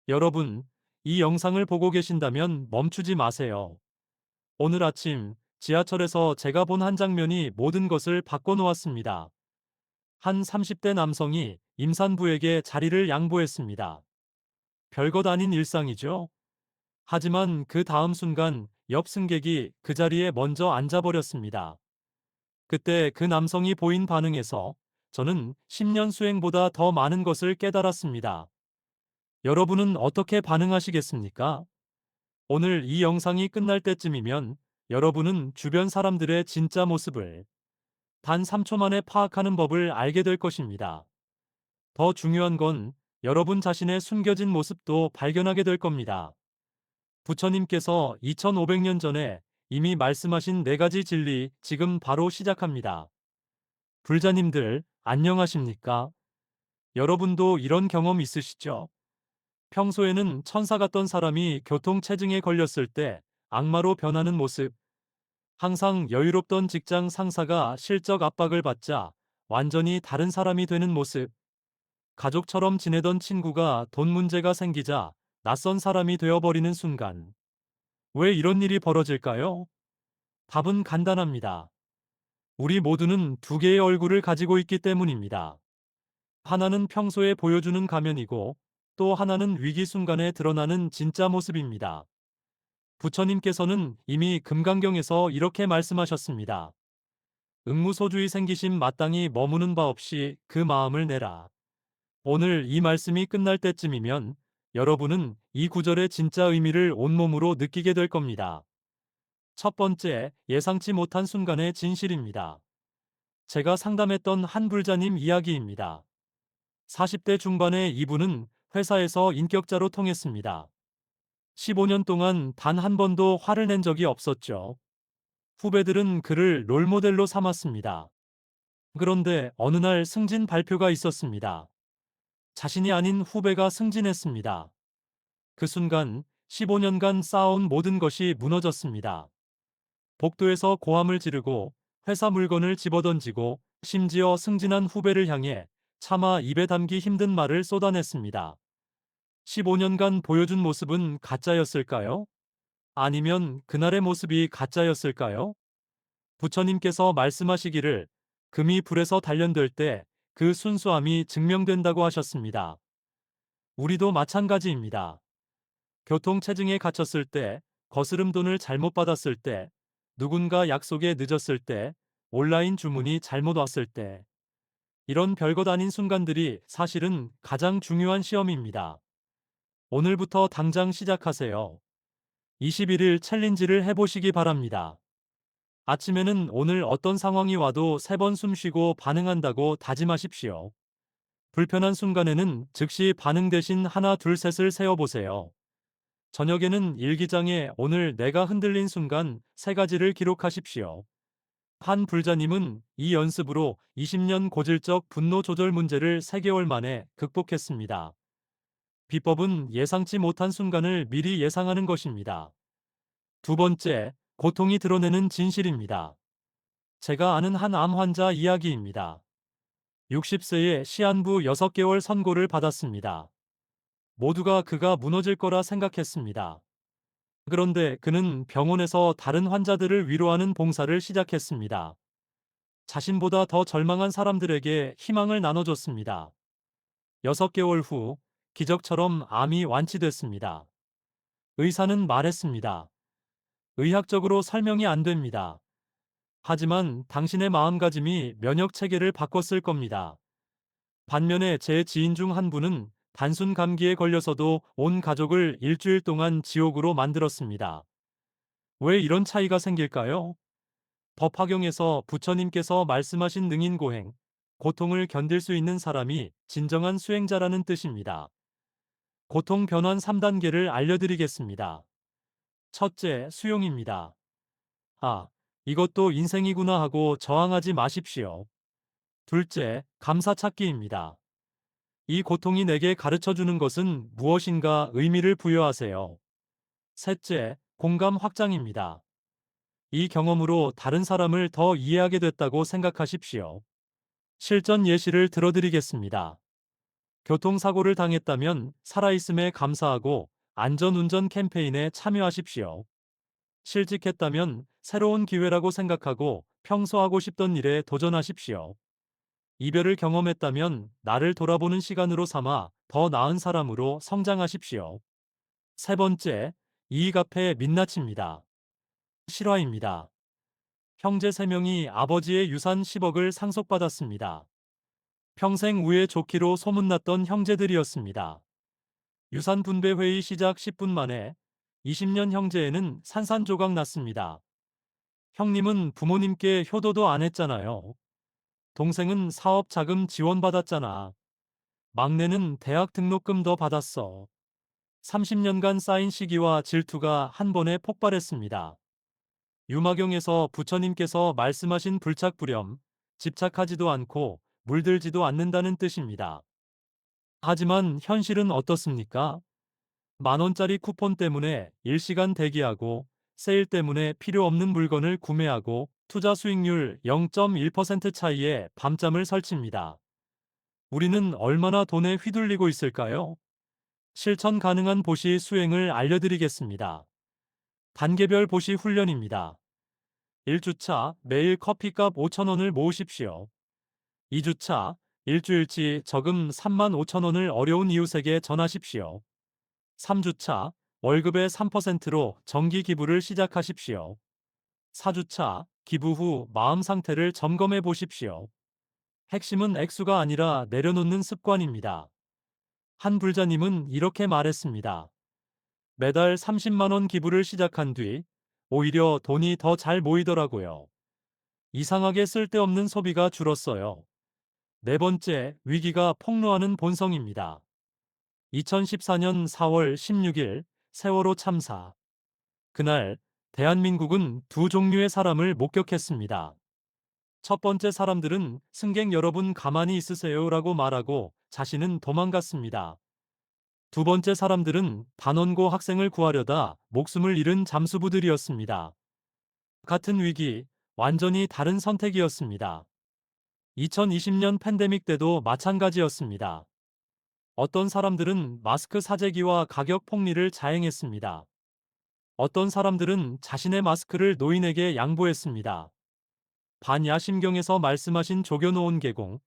여러분, 이 영상을 보고 계신다면 멈추지 마세요. 오늘 아침 지하철에서 제가 본 한 장면이 모든 것을 바꿔놓았습니다. 한 30대 남성이 임산부에게 자리를 양보했습니다. 별것 아닌 일상이죠. 하지만 그 다음 순간 옆 승객이 그 자리에 먼저 앉아버렸습니다. 그때 그 남성이 보인 반응에서 저는 10년 수행보다 더 많은 것을 깨달았습니다. 여러분은 어떻게 반응하시겠습니까? 오늘 이 영상이 끝날 때쯤이면 여러분은 주변 사람들의 진짜 모습을 단 3초 만에 파악하는 법을 알게 될 것입니다. 더 중요한 건 여러분 자신의 숨겨진 모습도 발견하게 될 겁니다. 부처님께서 2500년 전에 이미 말씀하신 4가지 진리 지금 바로 시작합니다. 불자님들, 안녕하십니까? 여러분도 이런 경험 있으시죠? 평소에는 천사 같던 사람이 교통체증에 걸렸을 때 악마로 변하는 모습, 항상 여유롭던 직장 상사가 실적 압박을 받자 완전히 다른 사람이 되는 모습, 가족처럼 지내던 친구가 돈 문제가 생기자 낯선 사람이 되어버리는 순간. 왜 이런 일이 벌어질까요? 답은 간단합니다. 우리 모두는 두 개의 얼굴을 가지고 있기 때문입니다. 하나는 평소에 보여주는 가면이고 또 하나는 위기 순간에 드러나는 진짜 모습입니다. 부처님께서는 이미 금강경에서 이렇게 말씀하셨습니다. 응무소주의 생기심 마땅히 머무는 바 없이 그 마음을 내라. 오늘 이 말씀이 끝날 때쯤이면 여러분은 이 구절의 진짜 의미를 온몸으로 느끼게 될 겁니다. 첫 번째, 예상치 못한 순간의 진실입니다. 제가 상담했던 한 불자님 이야기입니다. 40대 중반의 이분은 회사에서 인격자로 통했습니다. 15년 동안 단 한 번도 화를 낸 적이 없었죠. 후배들은 그를 롤모델로 삼았습니다. 그런데 어느 날 승진 발표가 있었습니다. 자신이 아닌 후배가 승진했습니다. 그 순간 15년간 쌓아온 모든 것이 무너졌습니다. 복도에서 고함을 지르고 회사 물건을 집어던지고 심지어 승진한 후배를 향해 차마 입에 담기 힘든 말을 쏟아냈습니다. 15년간 보여준 모습은 가짜였을까요? 아니면 그날의 모습이 가짜였을까요? 부처님께서 말씀하시기를 금이 불에서 단련될 때 그 순수함이 증명된다고 하셨습니다. 우리도 마찬가지입니다. 교통체증에 갇혔을 때, 거스름 돈을 잘못 받았을 때, 누군가 약속에 늦었을 때, 온라인 주문이 잘못 왔을 때, 이런 별것 아닌 순간들이 사실은 가장 중요한 시험입니다. 오늘부터 당장 시작하세요. 21일 챌린지를 해보시기 바랍니다. 아침에는 오늘 어떤 상황이 와도 3번 숨 쉬고 반응한다고 다짐하십시오. 불편한 순간에는 즉시 반응 대신 하나 둘 셋을 세어보세요. 저녁에는 일기장에 오늘 내가 흔들린 순간 3가지를 기록하십시오. 한 불자님은 이 연습으로 20년 고질적 분노 조절 문제를 3개월 만에 극복했습니다. 비법은 예상치 못한 순간을 미리 예상하는 것입니다. 두 번째, 고통이 드러내는 진실입니다. 제가 아는 한 암 환자 이야기입니다. 60세에 시한부 6개월 선고를 받았습니다. 모두가 그가 무너질 거라 생각했습니다. 그런데 그는 병원에서 다른 환자들을 위로하는 봉사를 시작했습니다. 자신보다 더 절망한 사람들에게 희망을 나눠줬습니다. 6개월 후, 기적처럼 암이 완치됐습니다. 의사는 말했습니다. 의학적으로 설명이 안 됩니다. 하지만 당신의 마음가짐이 면역 체계를 바꿨을 겁니다. 반면에 제 지인 중 한 분은 단순 감기에 걸려서도 온 가족을 일주일 동안 지옥으로 만들었습니다. 왜 이런 차이가 생길까요? 법화경에서 부처님께서 말씀하신 능인고행, 고통을 견딜 수 있는 사람이 진정한 수행자라는 뜻입니다. 고통 변환 3단계를 알려드리겠습니다. 첫째, 수용입니다. 아, 이것도 인생이구나 하고 저항하지 마십시오. 둘째, 감사찾기입니다. 이 고통이 내게 가르쳐 주는 것은 무엇인가 의미를 부여하세요. 셋째, 공감 확장입니다. 이 경험으로 다른 사람을 더 이해하게 됐다고 생각하십시오. 실전 예시를 들어드리겠습니다. 교통사고를 당했다면 살아있음에 감사하고 안전운전 캠페인에 참여하십시오. 실직했다면 새로운 기회라고 생각하고 평소 하고 싶던 일에 도전하십시오. 이별을 경험했다면 나를 돌아보는 시간으로 삼아 더 나은 사람으로 성장하십시오. 세 번째, 이익 앞에 민낯입니다. 실화입니다. 형제 3명이 아버지의 유산 10억을 상속받았습니다. 평생 우애 좋기로 소문났던 형제들이었습니다. 유산 분배 회의 시작 10분 만에 20년 형제에는 산산조각 났습니다. 형님은 부모님께 효도도 안 했잖아요. 동생은 사업 자금 지원받았잖아. 막내는 대학 등록금 더 받았어. 30년간 쌓인 시기와 질투가 한 번에 폭발했습니다. 유마경에서 부처님께서 말씀하신 불착불염, 집착하지도 않고 물들지도 않는다는 뜻입니다. 하지만 현실은 어떻습니까? 10,000원짜리 쿠폰 때문에 일시간 대기하고 세일 때문에 필요 없는 물건을 구매하고 투자 수익률 0.1% 차이에 밤잠을 설칩니다. 우리는 얼마나 돈에 휘둘리고 있을까요? 실천 가능한 보시 수행을 알려드리겠습니다. 단계별 보시 훈련입니다. 1주차 매일 커피값 5,000원을 모으십시오. 2주차 일주일치 저금 35,000원을 어려운 이웃에게 전하십시오. 3주차 월급의 3%로 정기 기부를 시작하십시오. 4주차 기부 후 마음 상태를 점검해 보십시오. 핵심은 액수가 아니라 내려놓는 습관입니다. 한 불자님은 이렇게 말했습니다. 매달 30만 원 기부를 시작한 뒤 오히려 돈이 더 잘 모이더라고요. 이상하게 쓸데없는 소비가 줄었어요. 네 번째, 위기가 폭로하는 본성입니다. 2014년 4월 16일 세월호 참사. 그날 대한민국은 두 종류의 사람을 목격했습니다. 첫 번째 사람들은 승객 여러분 가만히 있으세요라고 말하고 자신은 도망갔습니다. 두 번째 사람들은 단원고 학생을 구하려다 목숨을 잃은 잠수부들이었습니다. 같은 위기, 완전히 다른 선택이었습니다. 2020년 팬데믹 때도 마찬가지였습니다. 어떤 사람들은 마스크 사재기와 가격 폭리를 자행했습니다. 어떤 사람들은 자신의 마스크를 노인에게 양보했습니다. 반야심경에서 말씀하신 조겨놓은 계공,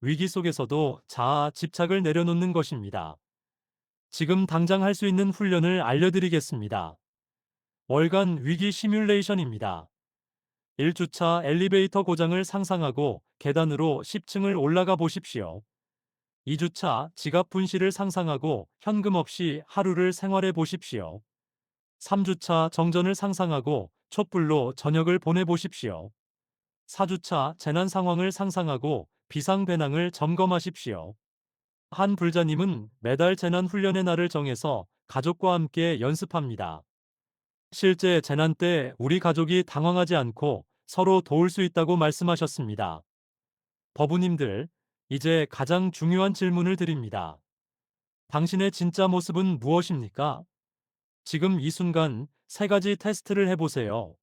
위기 속에서도 자아, 집착을 내려놓는 것입니다. 지금 당장 할 수 있는 훈련을 알려드리겠습니다. 월간 위기 시뮬레이션입니다. 1주차 엘리베이터 고장을 상상하고 계단으로 10층을 올라가 보십시오. 2주차 지갑 분실을 상상하고 현금 없이 하루를 생활해 보십시오. 3주차 정전을 상상하고 촛불로 저녁을 보내 보십시오. 4주차 재난 상황을 상상하고 비상 배낭을 점검하십시오. 한 불자님은 매달 재난 훈련의 날을 정해서 가족과 함께 연습합니다. 실제 재난 때 우리 가족이 당황하지 않고 서로 도울 수 있다고 말씀하셨습니다. 법우님들, 이제 가장 중요한 질문을 드립니다. 당신의 진짜 모습은 무엇입니까? 지금 이 순간 세 가지 테스트를 해보세요.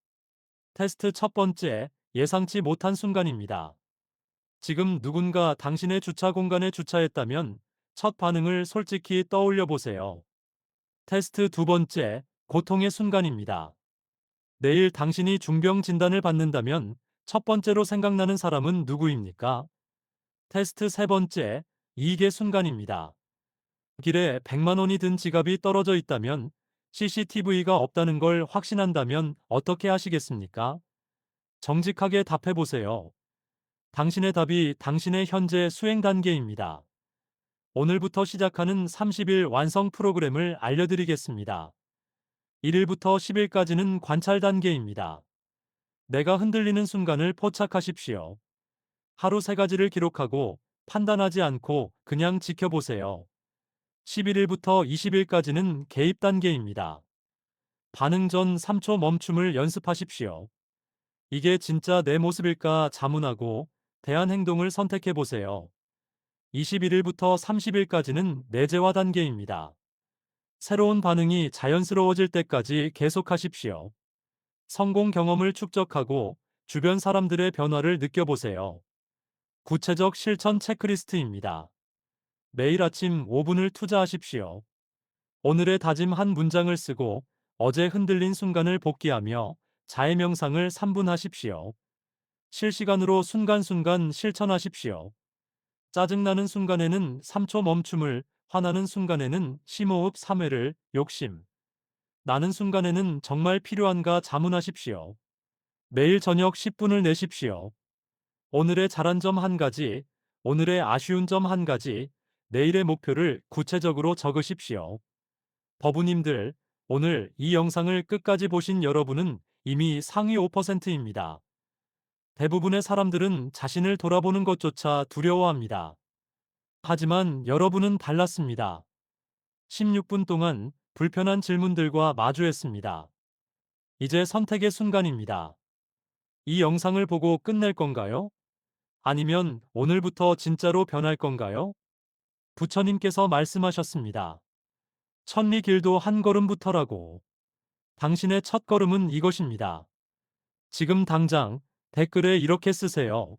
테스트 첫 번째, 예상치 못한 순간입니다. 지금 누군가 당신의 주차 공간에 주차했다면 첫 반응을 솔직히 떠올려 보세요. 테스트 두 번째, 고통의 순간입니다. 내일 당신이 중병 진단을 받는다면 첫 번째로 생각나는 사람은 누구입니까? 테스트 세 번째, 이익의 순간입니다. 길에 100만 원이 든 지갑이 떨어져 있다면 CCTV가 없다는 걸 확신한다면 어떻게 하시겠습니까? 정직하게 답해 보세요. 당신의 답이 당신의 현재 수행 단계입니다. 오늘부터 시작하는 30일 완성 프로그램을 알려드리겠습니다. 1일부터 10일까지는 관찰 단계입니다. 내가 흔들리는 순간을 포착하십시오. 하루 3가지를 기록하고 판단하지 않고 그냥 지켜보세요. 11일부터 20일까지는 개입 단계입니다. 반응 전 3초 멈춤을 연습하십시오. 이게 진짜 내 모습일까 자문하고 대안 행동을 선택해 보세요. 21일부터 30일까지는 내재화 단계입니다. 새로운 반응이 자연스러워질 때까지 계속하십시오. 성공 경험을 축적하고 주변 사람들의 변화를 느껴보세요. 구체적 실천 체크리스트입니다. 매일 아침 5분을 투자하십시오. 오늘의 다짐 한 문장을 쓰고 어제 흔들린 순간을 복귀하며 자해 명상을 3분 하십시오. 실시간으로 순간순간 실천하십시오. 짜증나는 순간에는 3초 멈춤을, 화나는 순간에는 심호흡 3회를, 욕심 나는 순간에는 정말 필요한가 자문하십시오. 매일 저녁 10분을 내십시오. 오늘의 잘한 점 한 가지, 오늘의 아쉬운 점 한 가지, 내일의 목표를 구체적으로 적으십시오. 버부님들, 오늘 이 영상을 끝까지 보신 여러분은 이미 상위 5%입니다. 대부분의 사람들은 자신을 돌아보는 것조차 두려워합니다. 하지만 여러분은 달랐습니다. 16분 동안 불편한 질문들과 마주했습니다. 이제 선택의 순간입니다. 이 영상을 보고 끝낼 건가요? 아니면 오늘부터 진짜로 변할 건가요? 부처님께서 말씀하셨습니다. 천리 길도 한 걸음부터라고. 당신의 첫 걸음은 이것입니다. 지금 당장 댓글에 이렇게 쓰세요.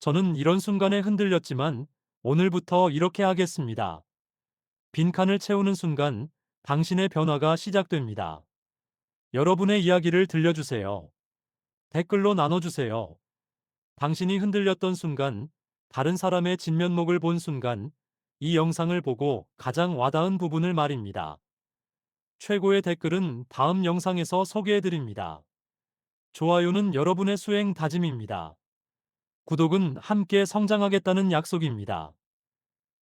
저는 이런 순간에 흔들렸지만 오늘부터 이렇게 하겠습니다. 빈칸을 채우는 순간 당신의 변화가 시작됩니다. 여러분의 이야기를 들려주세요. 댓글로 나눠주세요. 당신이 흔들렸던 순간, 다른 사람의 진면목을 본 순간, 이 영상을 보고 가장 와닿은 부분을 말입니다. 최고의 댓글은 다음 영상에서 소개해드립니다. 좋아요는 여러분의 수행 다짐입니다. 구독은 함께 성장하겠다는 약속입니다.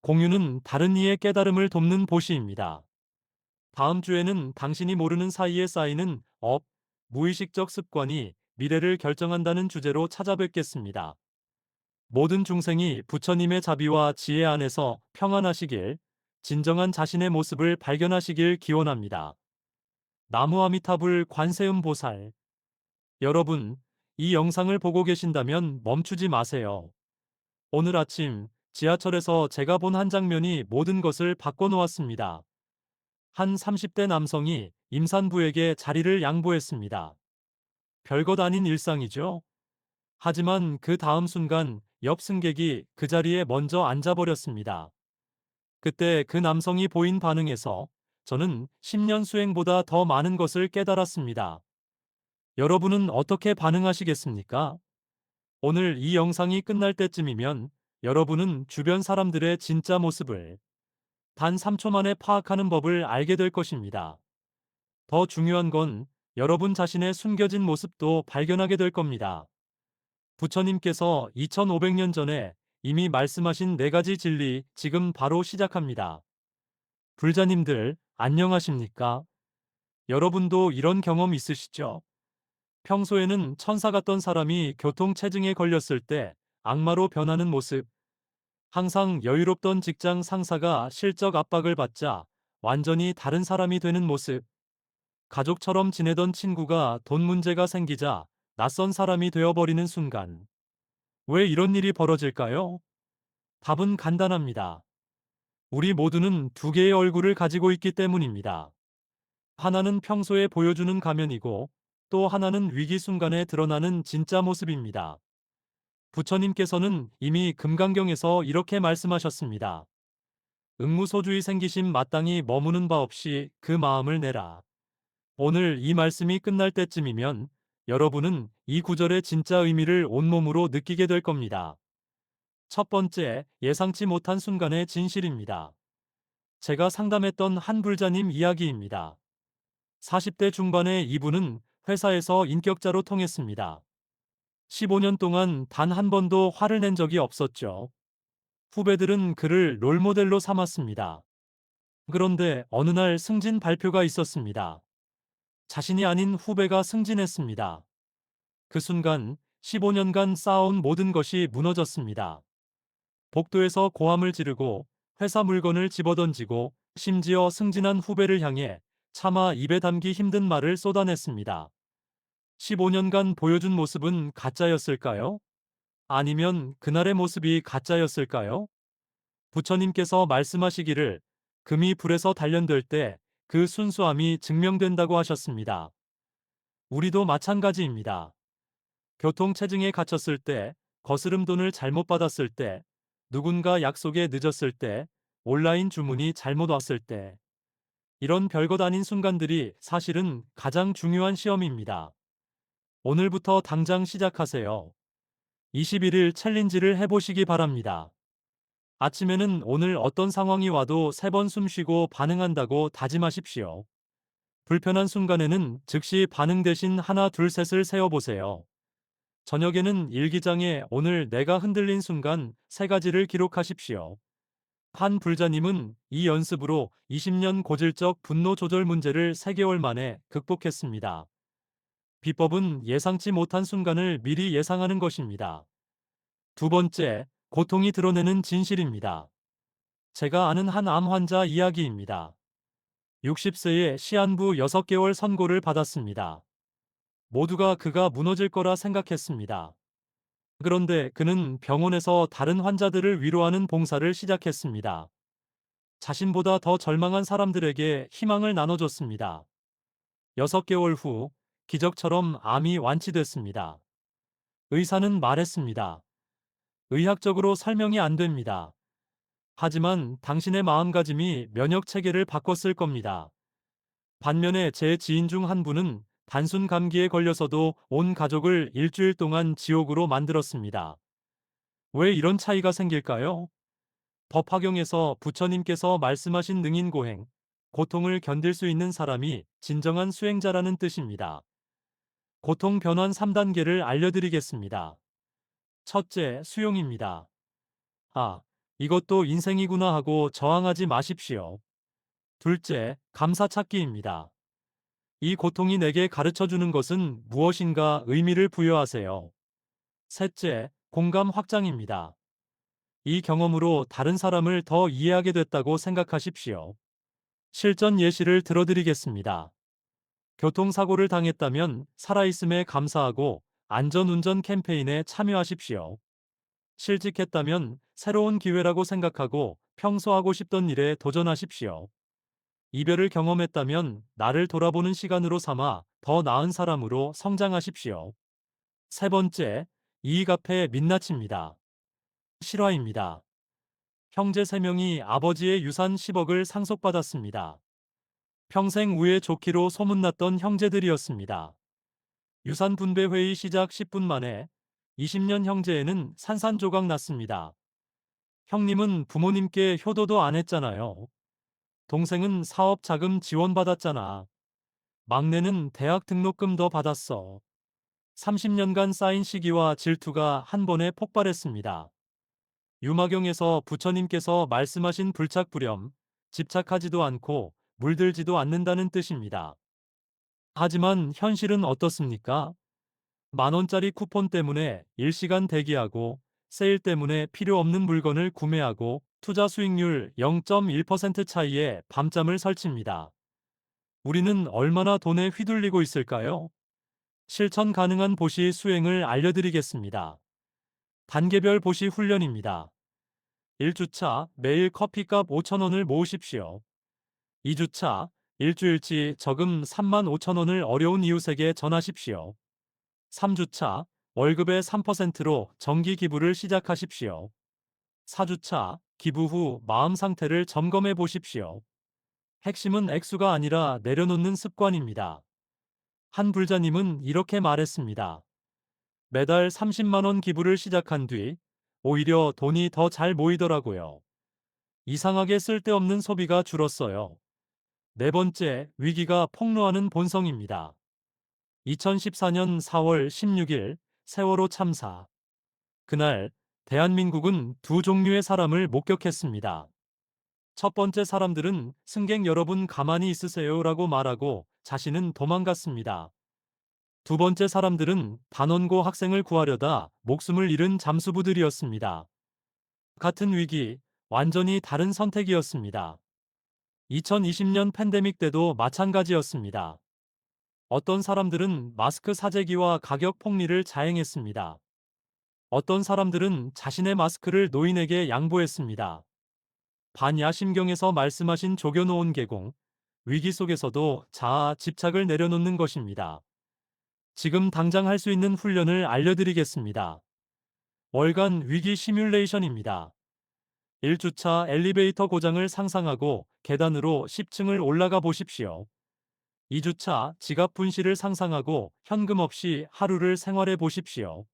공유는 다른 이의 깨달음을 돕는 보시입니다. 다음 주에는 당신이 모르는 사이에 쌓이는 무의식적 습관이 미래를 결정한다는 주제로 찾아뵙겠습니다. 모든 중생이 부처님의 자비와 지혜 안에서 평안하시길, 진정한 자신의 모습을 발견하시길 기원합니다. 나무아미타불 관세음보살. 여러분, 이 영상을 보고 계신다면 멈추지 마세요. 오늘 아침 지하철에서 제가 본 한 장면이 모든 것을 바꿔놓았습니다. 한 30대 남성이 임산부에게 자리를 양보했습니다. 별것 아닌 일상이죠. 하지만 그 다음 순간 옆 승객이 그 자리에 먼저 앉아버렸습니다. 그때 그 남성이 보인 반응에서 저는 10년 수행보다 더 많은 것을 깨달았습니다. 여러분은 어떻게 반응하시겠습니까? 오늘 이 영상이 끝날 때쯤이면 여러분은 주변 사람들의 진짜 모습을 단 3초 만에 파악하는 법을 알게 될 것입니다. 더 중요한 건 여러분 자신의 숨겨진 모습도 발견하게 될 겁니다. 부처님께서 2500년 전에 이미 말씀하신 4가지 진리 지금 바로 시작합니다. 불자님들, 안녕하십니까? 여러분도 이런 경험 있으시죠? 평소에는 천사 같던 사람이 교통체증에 걸렸을 때 악마로 변하는 모습, 항상 여유롭던 직장 상사가 실적 압박을 받자 완전히 다른 사람이 되는 모습, 가족처럼 지내던 친구가 돈 문제가 생기자 낯선 사람이 되어버리는 순간. 왜 이런 일이 벌어질까요? 답은 간단합니다. 우리 모두는 두 개의 얼굴을 가지고 있기 때문입니다. 하나는 평소에 보여주는 가면이고 또 하나는 위기 순간에 드러나는 진짜 모습입니다. 부처님께서는 이미 금강경에서 이렇게 말씀하셨습니다. 응무소주의 생기심 마땅히 머무는 바 없이 그 마음을 내라. 오늘 이 말씀이 끝날 때쯤이면 여러분은 이 구절의 진짜 의미를 온몸으로 느끼게 될 겁니다. 첫 번째, 예상치 못한 순간의 진실입니다. 제가 상담했던 한 불자님 이야기입니다. 40대 중반의 이분은 회사에서 인격자로 통했습니다. 15년 동안 단 한 번도 화를 낸 적이 없었죠. 후배들은 그를 롤모델로 삼았습니다. 그런데 어느 날 승진 발표가 있었습니다. 자신이 아닌 후배가 승진했습니다. 그 순간 15년간 쌓아온 모든 것이 무너졌습니다. 복도에서 고함을 지르고 회사 물건을 집어던지고 심지어 승진한 후배를 향해 차마 입에 담기 힘든 말을 쏟아냈습니다. 15년간 보여준 모습은 가짜였을까요? 아니면 그날의 모습이 가짜였을까요? 부처님께서 말씀하시기를 금이 불에서 단련될 때 그 순수함이 증명된다고 하셨습니다. 우리도 마찬가지입니다. 교통체증에 갇혔을 때, 거스름돈을 잘못 받았을 때, 누군가 약속에 늦었을 때, 온라인 주문이 잘못 왔을 때, 이런 별것 아닌 순간들이 사실은 가장 중요한 시험입니다. 오늘부터 당장 시작하세요. 21일 챌린지를 해보시기 바랍니다. 아침에는 오늘 어떤 상황이 와도 3번 숨 쉬고 반응한다고 다짐하십시오. 불편한 순간에는 즉시 반응 대신 하나, 둘, 셋을 세어보세요. 저녁에는 일기장에 오늘 내가 흔들린 순간 3가지를 기록하십시오. 한 불자님은 이 연습으로 20년 고질적 분노 조절 문제를 3개월 만에 극복했습니다. 비법은 예상치 못한 순간을 미리 예상하는 것입니다. 두 번째, 고통이 드러내는 진실입니다. 제가 아는 한 암 환자 이야기입니다. 60세에 시한부 6개월 선고를 받았습니다. 모두가 그가 무너질 거라 생각했습니다. 그런데 그는 병원에서 다른 환자들을 위로하는 봉사를 시작했습니다. 자신보다 더 절망한 사람들에게 희망을 나눠줬습니다. 6개월 후, 기적처럼 암이 완치됐습니다. 의사는 말했습니다. 의학적으로 설명이 안 됩니다. 하지만 당신의 마음가짐이 면역 체계를 바꿨을 겁니다. 반면에 제 지인 중 한 분은 단순 감기에 걸려서도 온 가족을 일주일 동안 지옥으로 만들었습니다. 왜 이런 차이가 생길까요? 법 학용에서 부처님께서 말씀하신 능인고행, 고통을 견딜 수 있는 사람이 진정한 수행자라는 뜻입니다. 고통 변환 3단계를 알려드리겠습니다. 첫째, 수용입니다. 아, 이것도 인생이구나 하고 저항하지 마십시오. 둘째, 감사 찾기입니다. 이 고통이 내게 가르쳐 주는 것은 무엇인가 의미를 부여하세요. 셋째, 공감 확장입니다. 이 경험으로 다른 사람을 더 이해하게 됐다고 생각하십시오. 실전 예시를 들어드리겠습니다. 교통사고를 당했다면 살아있음에 감사하고 안전운전 캠페인에 참여하십시오. 실직했다면 새로운 기회라고 생각하고 평소 하고 싶던 일에 도전하십시오. 이별을 경험했다면 나를 돌아보는 시간으로 삼아 더 나은 사람으로 성장하십시오. 세 번째, 이익 앞에 민낯입니다. 실화입니다. 형제 3명이 아버지의 유산 10억을 상속받았습니다. 평생 우애 좋기로 소문났던 형제들이었습니다. 유산 분배 회의 시작 10분 만에 20년 형제에는 산산조각 났습니다. 형님은 부모님께 효도도 안 했잖아요. 동생은 사업 자금 지원받았잖아. 막내는 대학 등록금 더 받았어. 30년간 쌓인 시기와 질투가 한 번에 폭발했습니다. 유마경에서 부처님께서 말씀하신 불착불염, 집착하지도 않고 물들지도 않는다는 뜻입니다. 하지만 현실은 어떻습니까? 10,000원짜리 쿠폰 때문에 일시간 대기하고 세일 때문에 필요 없는 물건을 구매하고 투자 수익률 0.1% 차이에 밤잠을 설칩니다. 우리는 얼마나 돈에 휘둘리고 있을까요? 실천 가능한 보시 수행을 알려드리겠습니다. 단계별 보시 훈련입니다. 1주차 매일 커피값 5,000원을 모으십시오. 2주차 일주일치 저금 35,000원을 어려운 이웃에게 전하십시오. 3주차 월급의 3%로 정기 기부를 시작하십시오. 4주차 기부 후 마음 상태를 점검해 보십시오. 핵심은 액수가 아니라 내려놓는 습관입니다. 한 불자님은 이렇게 말했습니다. 매달 30만 원 기부를 시작한 뒤 오히려 돈이 더 잘 모이더라고요. 이상하게 쓸데없는 소비가 줄었어요. 네 번째, 위기가 폭로하는 본성입니다. 2014년 4월 16일 세월호 참사. 그날 대한민국은 두 종류의 사람을 목격했습니다. 첫 번째 사람들은 승객 여러분 가만히 있으세요라고 말하고 자신은 도망갔습니다. 두 번째 사람들은 단원고 학생을 구하려다 목숨을 잃은 잠수부들이었습니다. 같은 위기, 완전히 다른 선택이었습니다. 2020년 팬데믹 때도 마찬가지였습니다. 어떤 사람들은 마스크 사재기와 가격 폭리를 자행했습니다. 어떤 사람들은 자신의 마스크를 노인에게 양보했습니다. 반야심경에서 말씀하신 조겨놓은 계공, 위기 속에서도 자아, 집착을 내려놓는 것입니다. 지금 당장 할 수 있는 훈련을 알려드리겠습니다. 월간 위기 시뮬레이션입니다. 1주차 엘리베이터 고장을 상상하고 계단으로 10층을 올라가 보십시오. 2주차 지갑 분실을 상상하고 현금 없이 하루를 생활해 보십시오.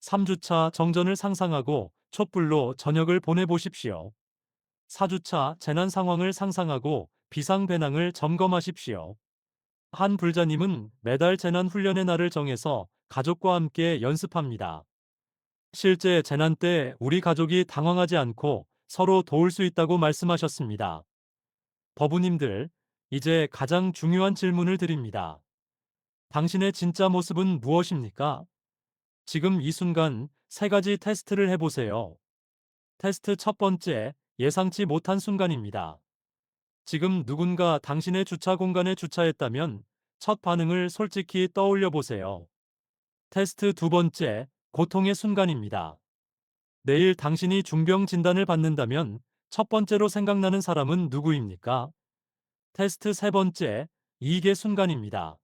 3주차 정전을 상상하고 촛불로 저녁을 보내 보십시오. 4주차 재난 상황을 상상하고 비상 배낭을 점검하십시오. 한 불자님은 매달 재난 훈련의 날을 정해서 가족과 함께 연습합니다. 실제 재난 때 우리 가족이 당황하지 않고 서로 도울 수 있다고 말씀하셨습니다. 버부님들, 이제 가장 중요한 질문을 드립니다. 당신의 진짜 모습은 무엇입니까? 지금 이 순간 세 가지 테스트를 해보세요. 테스트 첫 번째, 예상치 못한 순간입니다. 지금 누군가 당신의 주차 공간에 주차했다면 첫 반응을 솔직히 떠올려 보세요. 테스트 두 번째, 고통의 순간입니다. 내일 당신이 중병 진단을 받는다면 첫 번째로 생각나는 사람은 누구입니까? 테스트 세 번째, 이익의 순간입니다.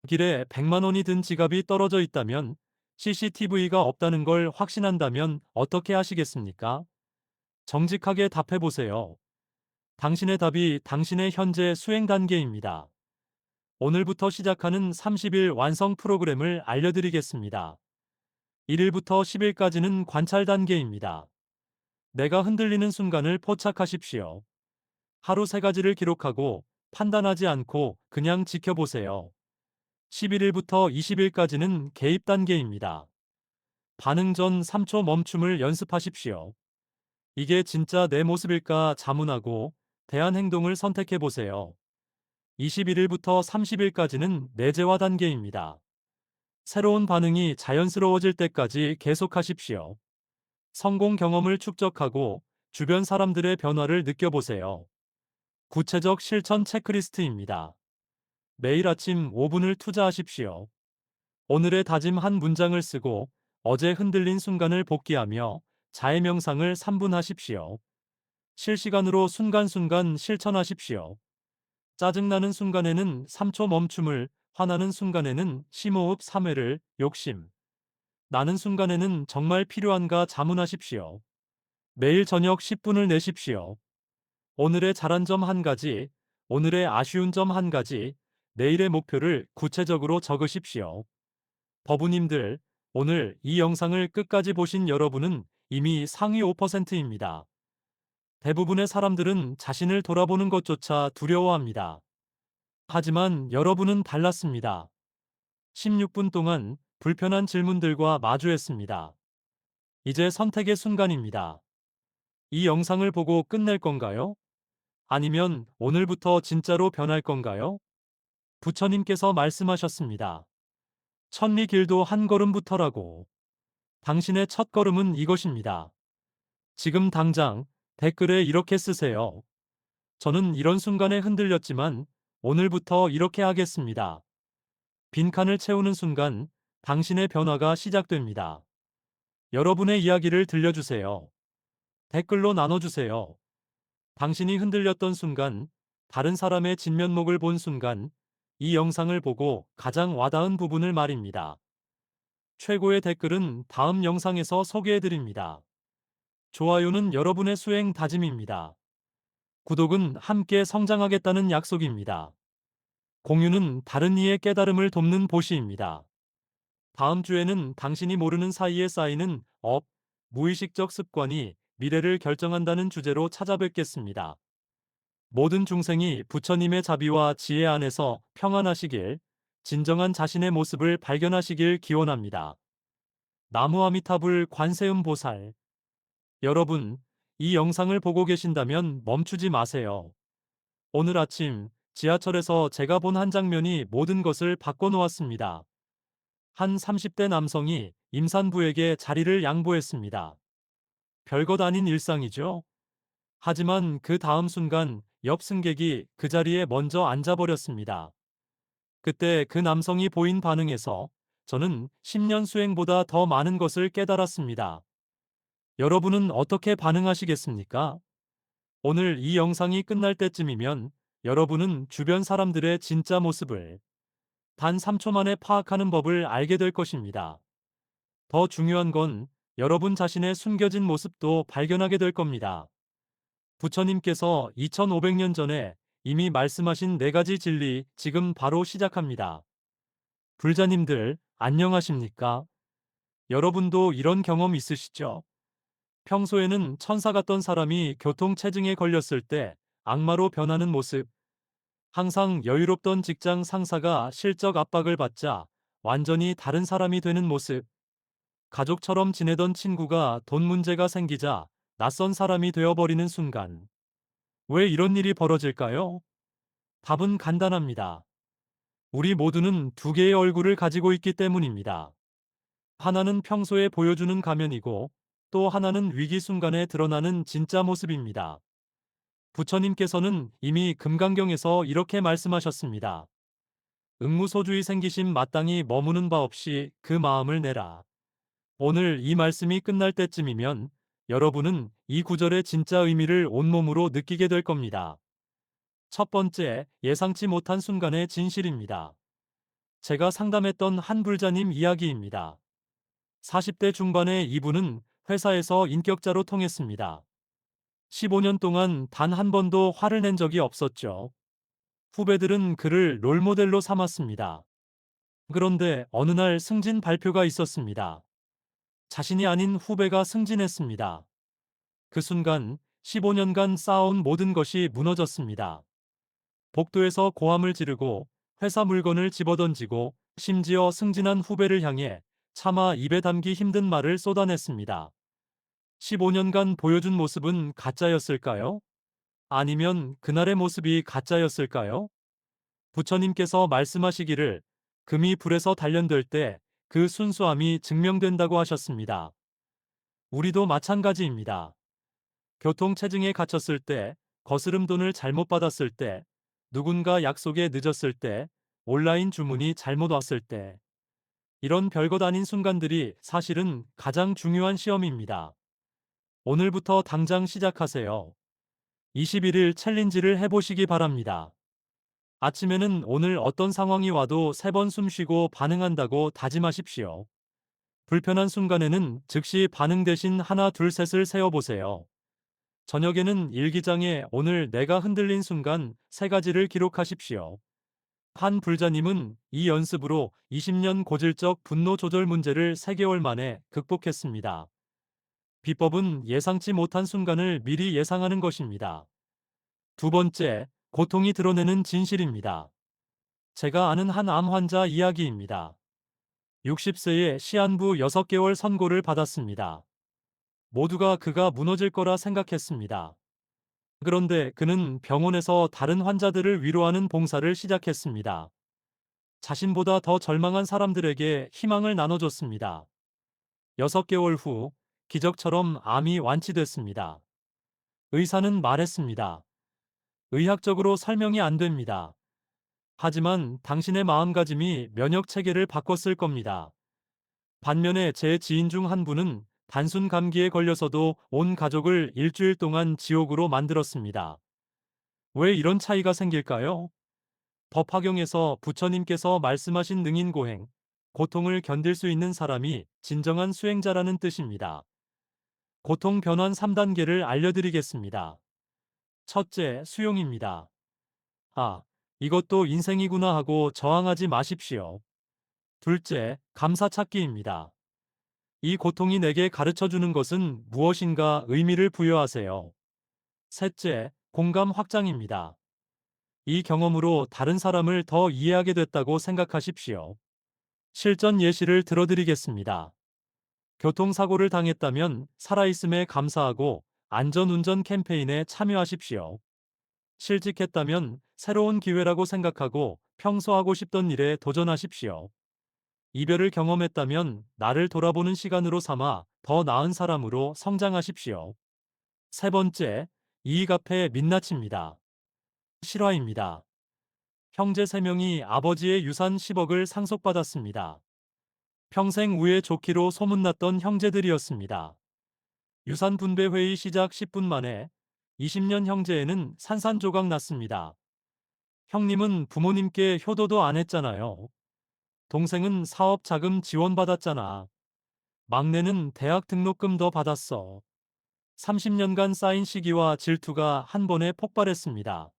길에 100만 원이 든 지갑이 떨어져 있다면 CCTV가 없다는 걸 확신한다면 어떻게 하시겠습니까? 정직하게 답해 보세요. 당신의 답이 당신의 현재 수행 단계입니다. 오늘부터 시작하는 30일 완성 프로그램을 알려드리겠습니다. 1일부터 10일까지는 관찰 단계입니다. 내가 흔들리는 순간을 포착하십시오. 하루 세 가지를 기록하고 판단하지 않고 그냥 지켜보세요. 11일부터 20일까지는 개입 단계입니다. 반응 전 3초 멈춤을 연습하십시오. 이게 진짜 내 모습일까 자문하고 대안 행동을 선택해 보세요. 21일부터 30일까지는 내재화 단계입니다. 새로운 반응이 자연스러워질 때까지 계속하십시오. 성공 경험을 축적하고 주변 사람들의 변화를 느껴보세요. 구체적 실천 체크리스트입니다. 매일 아침 5분을 투자하십시오. 오늘의 다짐 한 문장을 쓰고 어제 흔들린 순간을 복귀하며 자해 명상을 3분 하십시오. 실시간으로 순간순간 실천하십시오. 짜증나는 순간에는 3초 멈춤을, 화나는 순간에는 심호흡 3회를, 욕심 나는 순간에는 정말 필요한가 자문하십시오. 매일 저녁 10분을 내십시오. 오늘의 잘한 점 한 가지, 오늘의 아쉬운 점 한 가지, 내일의 목표를 구체적으로 적으십시오. 버부님들, 오늘 이 영상을 끝까지 보신 여러분은 이미 상위 5%입니다. 대부분의 사람들은 자신을 돌아보는 것조차 두려워합니다. 하지만 여러분은 달랐습니다. 16분 동안 불편한 질문들과 마주했습니다. 이제 선택의 순간입니다. 이 영상을 보고 끝낼 건가요? 아니면 오늘부터 진짜로 변할 건가요? 부처님께서 말씀하셨습니다. 천리 길도 한 걸음부터라고. 당신의 첫 걸음은 이것입니다. 지금 당장 댓글에 이렇게 쓰세요. 저는 이런 순간에 흔들렸지만 오늘부터 이렇게 하겠습니다. 빈칸을 채우는 순간 당신의 변화가 시작됩니다. 여러분의 이야기를 들려주세요. 댓글로 나눠주세요. 당신이 흔들렸던 순간, 다른 사람의 진면목을 본 순간, 이 영상을 보고 가장 와닿은 부분을 말입니다. 최고의 댓글은 다음 영상에서 소개해드립니다. 좋아요는 여러분의 수행 다짐입니다. 구독은 함께 성장하겠다는 약속입니다. 공유는 다른 이의 깨달음을 돕는 보시입니다. 다음 주에는 당신이 모르는 사이에 쌓이는 무의식적 습관이 미래를 결정한다는 주제로 찾아뵙겠습니다. 모든 중생이 부처님의 자비와 지혜 안에서 평안하시길, 진정한 자신의 모습을 발견하시길 기원합니다. 나무아미타불 관세음보살. 여러분, 이 영상을 보고 계신다면 멈추지 마세요. 오늘 아침 지하철에서 제가 본 한 장면이 모든 것을 바꿔놓았습니다. 한 30대 남성이 임산부에게 자리를 양보했습니다. 별것 아닌 일상이죠? 하지만 그 다음 순간 옆 승객이 그 자리에 먼저 앉아버렸습니다. 그때 그 남성이 보인 반응에서 저는 10년 수행보다 더 많은 것을 깨달았습니다. 여러분은 어떻게 반응하시겠습니까? 오늘 이 영상이 끝날 때쯤이면 여러분은 주변 사람들의 진짜 모습을 단 3초 만에 파악하는 법을 알게 될 것입니다. 더 중요한 건 여러분 자신의 숨겨진 모습도 발견하게 될 겁니다. 부처님께서 2500년 전에 이미 말씀하신 네 가지 진리 지금 바로 시작합니다. 불자님들, 안녕하십니까? 여러분도 이런 경험 있으시죠? 평소에는 천사 같던 사람이 교통체증에 걸렸을 때 악마로 변하는 모습, 항상 여유롭던 직장 상사가 실적 압박을 받자 완전히 다른 사람이 되는 모습, 가족처럼 지내던 친구가 돈 문제가 생기자 낯선 사람이 되어버리는 순간. 왜 이런 일이 벌어질까요? 답은 간단합니다. 우리 모두는 두 개의 얼굴을 가지고 있기 때문입니다. 하나는 평소에 보여주는 가면이고 또 하나는 위기 순간에 드러나는 진짜 모습입니다. 부처님께서는 이미 금강경에서 이렇게 말씀하셨습니다. 응무소주의 생기심 마땅히 머무는 바 없이 그 마음을 내라. 오늘 이 말씀이 끝날 때쯤이면 여러분은 이 구절의 진짜 의미를 온몸으로 느끼게 될 겁니다. 첫 번째, 예상치 못한 순간의 진실입니다. 제가 상담했던 한 불자님 이야기입니다. 40대 중반의 이분은 회사에서 인격자로 통했습니다. 15년 동안 단 한 번도 화를 낸 적이 없었죠. 후배들은 그를 롤모델로 삼았습니다. 그런데 어느 날 승진 발표가 있었습니다. 자신이 아닌 후배가 승진했습니다. 그 순간 15년간 쌓아온 모든 것이 무너졌습니다. 복도에서 고함을 지르고 회사 물건을 집어던지고 심지어 승진한 후배를 향해 차마 입에 담기 힘든 말을 쏟아냈습니다. 15년간 보여준 모습은 가짜였을까요? 아니면 그날의 모습이 가짜였을까요? 부처님께서 말씀하시기를 금이 불에서 단련될 때 그 순수함이 증명된다고 하셨습니다. 우리도 마찬가지입니다. 교통체증에 갇혔을 때, 거스름 돈을 잘못 받았을 때, 누군가 약속에 늦었을 때, 온라인 주문이 잘못 왔을 때, 이런 별것 아닌 순간들이 사실은 가장 중요한 시험입니다. 오늘부터 당장 시작하세요. 21일 챌린지를 해보시기 바랍니다. 아침에는 오늘 어떤 상황이 와도 3번 숨 쉬고 반응한다고 다짐하십시오. 불편한 순간에는 즉시 반응 대신 하나 둘 셋을 세어보세요. 저녁에는 일기장에 오늘 내가 흔들린 순간 3가지를 기록하십시오. 한 불자님은 이 연습으로 20년 고질적 분노 조절 문제를 3개월 만에 극복했습니다. 비법은 예상치 못한 순간을 미리 예상하는 것입니다. 두 번째, 고통이 드러내는 진실입니다. 제가 아는 한 암 환자 이야기입니다. 60세에 시한부 6개월 선고를 받았습니다. 모두가 그가 무너질 거라 생각했습니다. 그런데 그는 병원에서 다른 환자들을 위로하는 봉사를 시작했습니다. 자신보다 더 절망한 사람들에게 희망을 나눠줬습니다. 6개월 후, 기적처럼 암이 완치됐습니다. 의사는 말했습니다. 의학적으로 설명이 안 됩니다. 하지만 당신의 마음가짐이 면역 체계를 바꿨을 겁니다. 반면에 제 지인 중 한 분은 단순 감기에 걸려서도 온 가족을 일주일 동안 지옥으로 만들었습니다. 왜 이런 차이가 생길까요? 법화경에서 부처님께서 말씀하신 능인고행, 고통을 견딜 수 있는 사람이 진정한 수행자라는 뜻입니다. 고통 변환 3단계를 알려드리겠습니다. 첫째, 수용입니다. 아, 이것도 인생이구나 하고 저항하지 마십시오. 둘째, 감사찾기입니다. 이 고통이 내게 가르쳐 주는 것은 무엇인가 의미를 부여하세요. 셋째, 공감 확장입니다. 이 경험으로 다른 사람을 더 이해하게 됐다고 생각하십시오. 실전 예시를 들어드리겠습니다. 교통사고를 당했다면 살아있음에 감사하고 안전운전 캠페인에 참여하십시오. 실직했다면 새로운 기회라고 생각하고 평소 하고 싶던 일에 도전하십시오. 이별을 경험했다면 나를 돌아보는 시간으로 삼아 더 나은 사람으로 성장하십시오. 세 번째, 이익 앞에 민낯입니다. 실화입니다. 형제 3명이 아버지의 유산 10억을 상속받았습니다. 평생 우애 좋기로 소문났던 형제들이었습니다. 유산 분배 회의 시작 10분 만에 20년 형제에는 산산조각 났습니다. 형님은 부모님께 효도도 안 했잖아요. 동생은 사업 자금 지원받았잖아. 막내는 대학 등록금 더 받았어. 30년간 쌓인 시기와 질투가 한 번에 폭발했습니다.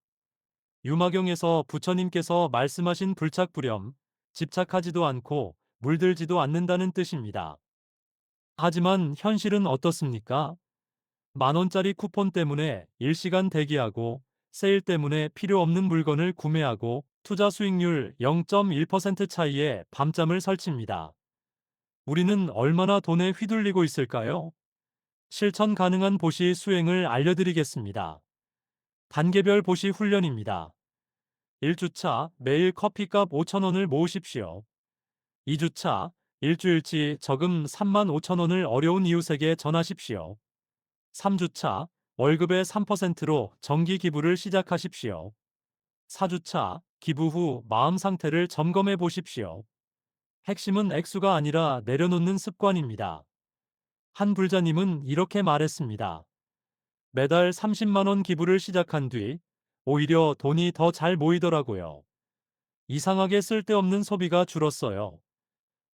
유마경에서 부처님께서 말씀하신 불착불염, 집착하지도 않고 물들지도 않는다는 뜻입니다. 하지만 현실은 어떻습니까? 만원짜리 쿠폰 때문에 일시간 대기하고 세일 때문에 필요 없는 물건을 구매하고 투자 수익률 0.1% 차이에 밤잠을 설칩니다. 우리는 얼마나 돈에 휘둘리고 있을까요? 실천 가능한 보시 수행을 알려드리겠습니다. 단계별 보시 훈련입니다. 1주차 매일 커피값 5,000원을 모으십시오. 2주차 일주일치 저금 35,000원을 어려운 이웃에게 전하십시오. 3주차 월급의 3%로 정기 기부를 시작하십시오. 4주차 기부 후 마음 상태를 점검해 보십시오. 핵심은 액수가 아니라 내려놓는 습관입니다. 한 불자님은 이렇게 말했습니다. 매달 30만 원 기부를 시작한 뒤 오히려 돈이 더 잘 모이더라고요. 이상하게 쓸데없는 소비가 줄었어요.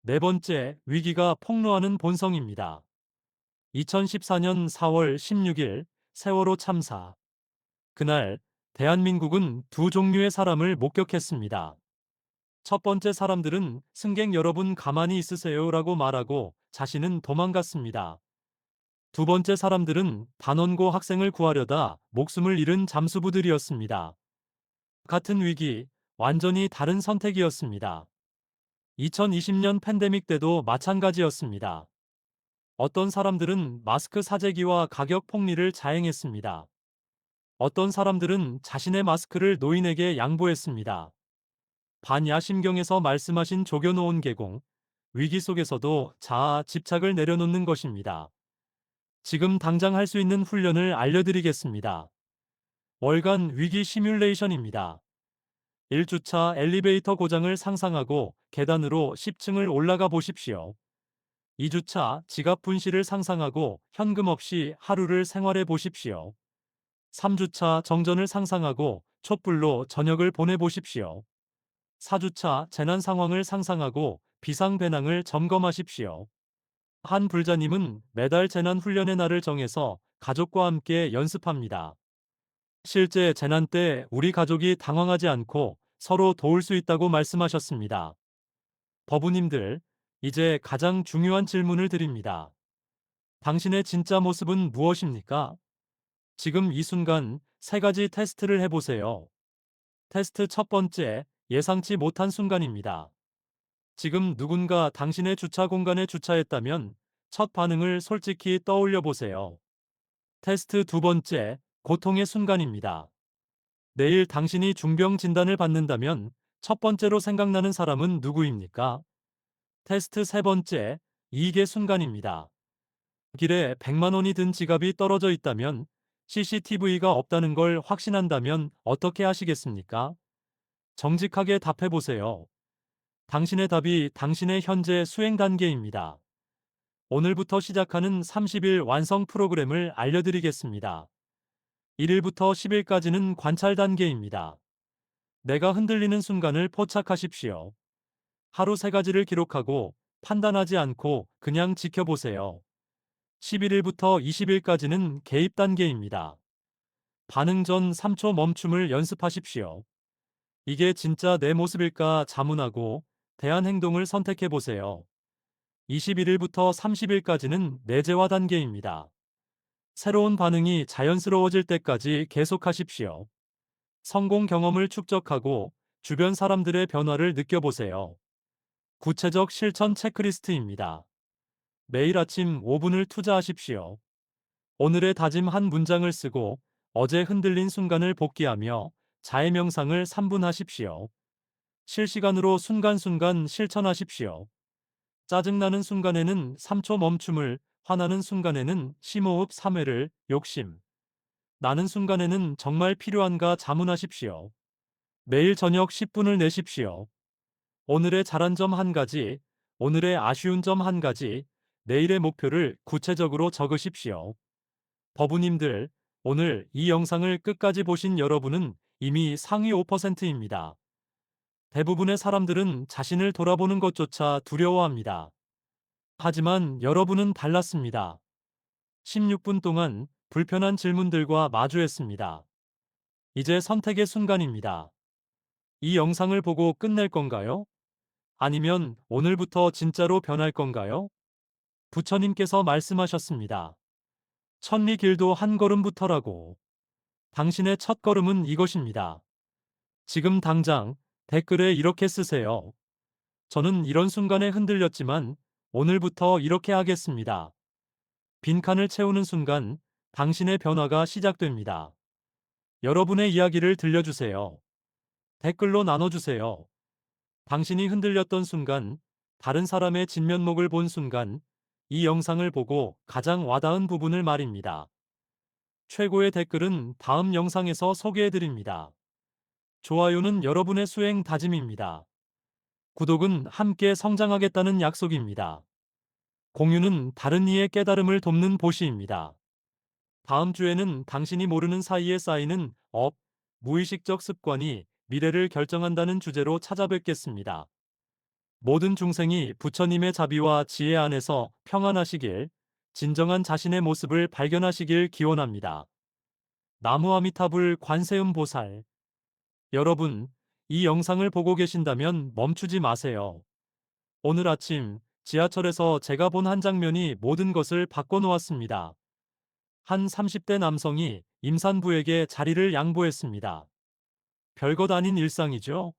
네 번째, 위기가 폭로하는 본성입니다. 2014년 4월 16일 세월호 참사. 그날 대한민국은 두 종류의 사람을 목격했습니다. 첫 번째 사람들은 승객 여러분 가만히 있으세요라고 말하고 자신은 도망갔습니다. 두 번째 사람들은 단원고 학생을 구하려다 목숨을 잃은 잠수부들이었습니다. 같은 위기, 완전히 다른 선택이었습니다. 2020년 팬데믹 때도 마찬가지였습니다. 어떤 사람들은 마스크 사재기와 가격 폭리를 자행했습니다. 어떤 사람들은 자신의 마스크를 노인에게 양보했습니다. 반야심경에서 말씀하신 조겨놓은 계공, 위기 속에서도 자아, 집착을 내려놓는 것입니다. 지금 당장 할 수 있는 훈련을 알려드리겠습니다. 월간 위기 시뮬레이션입니다. 1주차 엘리베이터 고장을 상상하고 계단으로 10층을 올라가 보십시오. 2주차 지갑 분실을 상상하고 현금 없이 하루를 생활해 보십시오. 3주차 정전을 상상하고 촛불로 저녁을 보내보십시오. 4주차 재난 상황을 상상하고 비상 배낭을 점검하십시오. 한 불자님은 매달 재난 훈련의 날을 정해서 가족과 함께 연습합니다. 실제 재난 때 우리 가족이 당황하지 않고 서로 도울 수 있다고 말씀하셨습니다. 법우님들, 이제 가장 중요한 질문을 드립니다. 당신의 진짜 모습은 무엇입니까? 지금 이 순간 세 가지 테스트를 해보세요. 테스트 첫 번째, 예상치 못한 순간입니다. 지금 누군가 당신의 주차 공간에 주차했다면 첫 반응을 솔직히 떠올려 보세요. 테스트 두 번째, 고통의 순간입니다. 내일 당신이 중병 진단을 받는다면 첫 번째로 생각나는 사람은 누구입니까? 테스트 세 번째, 이익의 순간입니다. 길에 100만 원이 든 지갑이 떨어져 있다면 CCTV가 없다는 걸 확신한다면 어떻게 하시겠습니까? 정직하게 답해 보세요. 당신의 답이 당신의 현재 수행 단계입니다. 오늘부터 시작하는 30일 완성 프로그램을 알려드리겠습니다. 1일부터 10일까지는 관찰 단계입니다. 내가 흔들리는 순간을 포착하십시오. 하루 3가지를 기록하고 판단하지 않고 그냥 지켜보세요. 11일부터 20일까지는 개입 단계입니다. 반응 전 3초 멈춤을 연습하십시오. 이게 진짜 내 모습일까 자문하고 대안 행동을 선택해 보세요. 21일부터 30일까지는 내재화 단계입니다. 새로운 반응이 자연스러워질 때까지 계속하십시오. 성공 경험을 축적하고 주변 사람들의 변화를 느껴보세요. 구체적 실천 체크리스트입니다. 매일 아침 5분을 투자하십시오. 오늘의 다짐 한 문장을 쓰고 어제 흔들린 순간을 복귀하며 자해 명상을 3분 하십시오. 실시간으로 순간순간 실천하십시오. 짜증나는 순간에는 3초 멈춤을, 화나는 순간에는 심호흡 3회를, 욕심 나는 순간에는 정말 필요한가 자문하십시오. 매일 저녁 10분을 내십시오. 오늘의 잘한 점 한 가지, 오늘의 아쉬운 점 한 가지, 내일의 목표를 구체적으로 적으십시오. 법우님들, 오늘 이 영상을 끝까지 보신 여러분은 이미 상위 5%입니다. 대부분의 사람들은 자신을 돌아보는 것조차 두려워합니다. 하지만 여러분은 달랐습니다. 16분 동안 불편한 질문들과 마주했습니다. 이제 선택의 순간입니다. 이 영상을 보고 끝낼 건가요? 아니면 오늘부터 진짜로 변할 건가요? 부처님께서 말씀하셨습니다. 천리 길도 한 걸음부터라고. 당신의 첫 걸음은 이것입니다. 지금 당장 댓글에 이렇게 쓰세요. 저는 이런 순간에 흔들렸지만 오늘부터 이렇게 하겠습니다. 빈칸을 채우는 순간 당신의 변화가 시작됩니다. 여러분의 이야기를 들려주세요. 댓글로 나눠주세요. 당신이 흔들렸던 순간, 다른 사람의 진면목을 본 순간, 이 영상을 보고 가장 와닿은 부분을 말입니다. 최고의 댓글은 다음 영상에서 소개해드립니다. 좋아요는 여러분의 수행 다짐입니다. 구독은 함께 성장하겠다는 약속입니다. 공유는 다른 이의 깨달음을 돕는 보시입니다. 다음 주에는 당신이 모르는 사이에 쌓이는 무의식적 습관이 미래를 결정한다는 주제로 찾아뵙겠습니다. 모든 중생이 부처님의 자비와 지혜 안에서 평안하시길, 진정한 자신의 모습을 발견하시길 기원합니다. 나무아미타불 관세음 보살. 여러분, 이 영상을 보고 계신다면 멈추지 마세요. 오늘 아침 지하철에서 제가 본 한 장면이 모든 것을 바꿔놓았습니다. 한 30대 남성이 임산부에게 자리를 양보했습니다. 별것 아닌 일상이죠.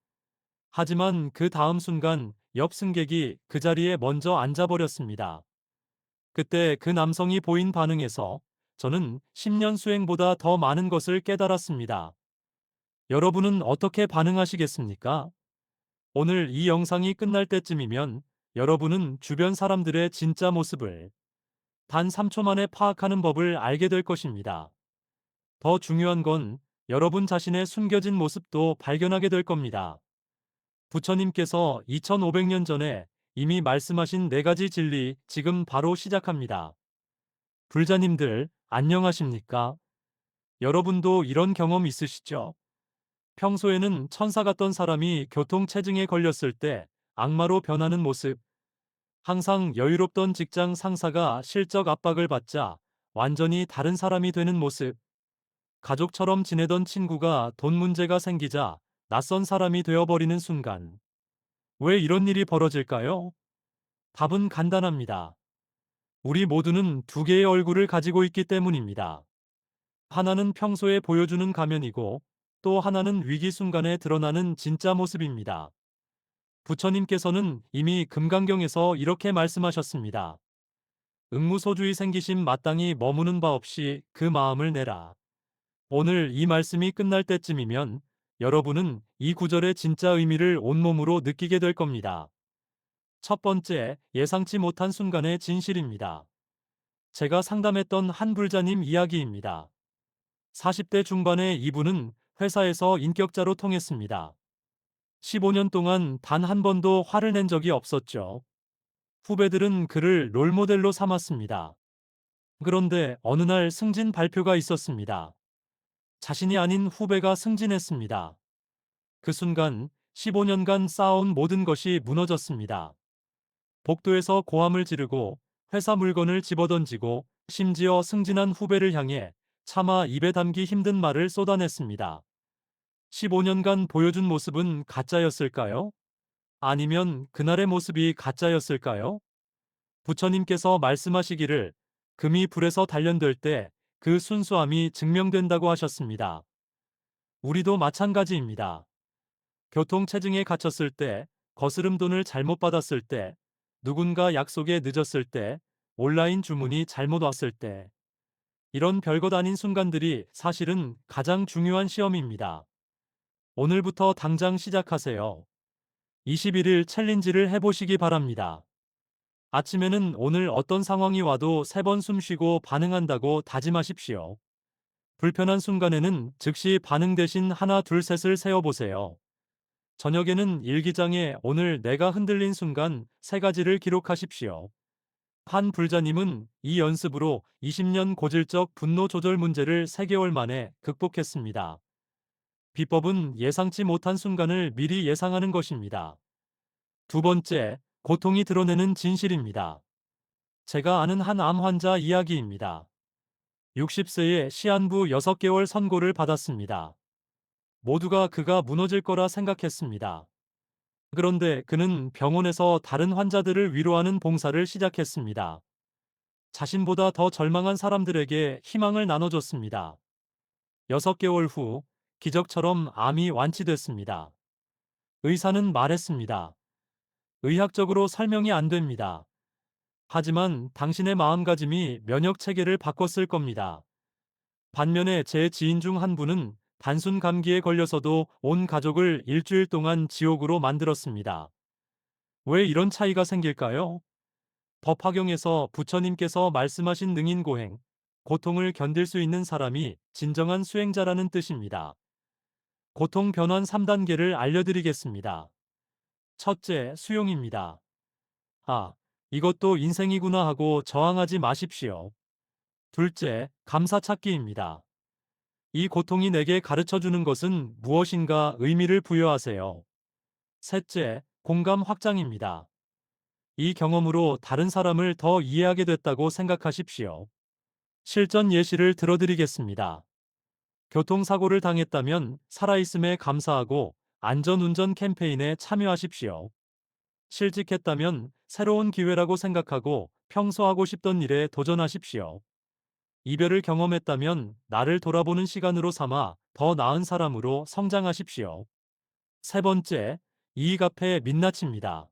하지만 그 다음 순간 옆 승객이 그 자리에 먼저 앉아버렸습니다. 그때 그 남성이 보인 반응에서 저는 10년 수행보다 더 많은 것을 깨달았습니다. 여러분은 어떻게 반응하시겠습니까? 오늘 이 영상이 끝날 때쯤이면 여러분은 주변 사람들의 진짜 모습을 단 3초 만에 파악하는 법을 알게 될 것입니다. 더 중요한 건 여러분 자신의 숨겨진 모습도 발견하게 될 겁니다. 부처님께서 2500년 전에 이미 말씀하신 4가지 진리 지금 바로 시작합니다. 불자님들, 안녕하십니까? 여러분도 이런 경험 있으시죠? 평소에는 천사 같던 사람이 교통체증에 걸렸을 때 악마로 변하는 모습, 항상 여유롭던 직장 상사가 실적 압박을 받자 완전히 다른 사람이 되는 모습, 가족처럼 지내던 친구가 돈 문제가 생기자 낯선 사람이 되어버리는 순간. 왜 이런 일이 벌어질까요? 답은 간단합니다. 우리 모두는 두 개의 얼굴을 가지고 있기 때문입니다. 하나는 평소에 보여주는 가면이고 또 하나는 위기 순간에 드러나는 진짜 모습입니다. 부처님께서는 이미 금강경에서 이렇게 말씀하셨습니다. 응무소주의 생기심 마땅히 머무는 바 없이 그 마음을 내라. 오늘 이 말씀이 끝날 때쯤이면 여러분은 이 구절의 진짜 의미를 온몸으로 느끼게 될 겁니다. 첫 번째, 예상치 못한 순간의 진실입니다. 제가 상담했던 한 불자님 이야기입니다. 40대 중반의 이분은 회사에서 인격자로 통했습니다. 15년 동안 단 한 번도 화를 낸 적이 없었죠. 후배들은 그를 롤모델로 삼았습니다. 그런데 어느 날 승진 발표가 있었습니다. 자신이 아닌 후배가 승진했습니다. 그 순간 15년간 쌓아온 모든 것이 무너졌습니다. 복도에서 고함을 지르고 회사 물건을 집어던지고 심지어 승진한 후배를 향해 차마 입에 담기 힘든 말을 쏟아냈습니다. 15년간 보여준 모습은 가짜였을까요? 아니면 그날의 모습이 가짜였을까요? 부처님께서 말씀하시기를 금이 불에서 단련될 때 그 순수함이 증명된다고 하셨습니다. 우리도 마찬가지입니다. 교통체증에 갇혔을 때, 거스름돈을 잘못 받았을 때, 누군가 약속에 늦었을 때, 온라인 주문이 잘못 왔을 때, 이런 별것 아닌 순간들이 사실은 가장 중요한 시험입니다. 오늘부터 당장 시작하세요. 21일 챌린지를 해보시기 바랍니다. 아침에는 오늘 어떤 상황이 와도 3번 숨 쉬고 반응한다고 다짐하십시오. 불편한 순간에는 즉시 반응 대신 하나 둘 셋을 세어보세요. 저녁에는 일기장에 오늘 내가 흔들린 순간 3가지를 기록하십시오. 한 불자님은 이 연습으로 20년 고질적 분노 조절 문제를 3개월 만에 극복했습니다. 비법은 예상치 못한 순간을 미리 예상하는 것입니다. 두 번째, 고통이 드러내는 진실입니다. 제가 아는 한 암 환자 이야기입니다. 60세에 시한부 6개월 선고를 받았습니다. 모두가 그가 무너질 거라 생각했습니다. 그런데 그는 병원에서 다른 환자들을 위로하는 봉사를 시작했습니다. 자신보다 더 절망한 사람들에게 희망을 나눠줬습니다. 6개월 후, 기적처럼 암이 완치됐습니다. 의사는 말했습니다. 의학적으로 설명이 안 됩니다. 하지만 당신의 마음가짐이 면역 체계를 바꿨을 겁니다. 반면에 제 지인 중 한 분은 단순 감기에 걸려서도 온 가족을 일주일 동안 지옥으로 만들었습니다. 왜 이런 차이가 생길까요? 법 학용에서 부처님께서 말씀하신 능인고행, 고통을 견딜 수 있는 사람이 진정한 수행자라는 뜻입니다. 고통 변환 3단계를 알려드리겠습니다. 첫째, 수용입니다. 아, 이것도 인생이구나 하고 저항하지 마십시오. 둘째, 감사찾기입니다. 이 고통이 내게 가르쳐 주는 것은 무엇인가 의미를 부여하세요. 셋째, 공감 확장입니다. 이 경험으로 다른 사람을 더 이해하게 됐다고 생각하십시오. 실전 예시를 들어드리겠습니다. 교통사고를 당했다면 살아있음에 감사하고 안전운전 캠페인에 참여하십시오. 실직했다면 새로운 기회라고 생각하고 평소 하고 싶던 일에 도전하십시오. 이별을 경험했다면 나를 돌아보는 시간으로 삼아 더 나은 사람으로 성장하십시오. 세 번째, 이익 앞에 민낯입니다.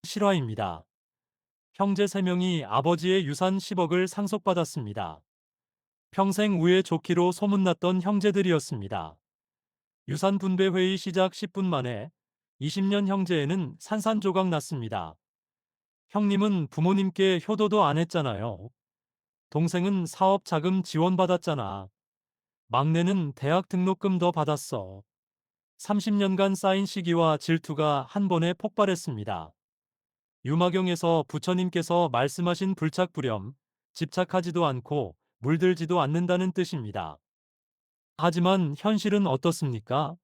실화입니다. 형제 3명이 아버지의 유산 10억을 상속받았습니다. 평생 우애 좋기로 소문났던 형제들이었습니다. 유산 분배 회의 시작 10분 만에 20년 형제에는 산산조각 났습니다. 형님은 부모님께 효도도 안 했잖아요. 동생은 사업 자금 지원받았잖아. 막내는 대학 등록금 더 받았어. 30년간 쌓인 시기와 질투가 한 번에 폭발했습니다. 유마경에서 부처님께서 말씀하신 불착불염, 집착하지도 않고 물들지도 않는다는 뜻입니다. 하지만 현실은 어떻습니까?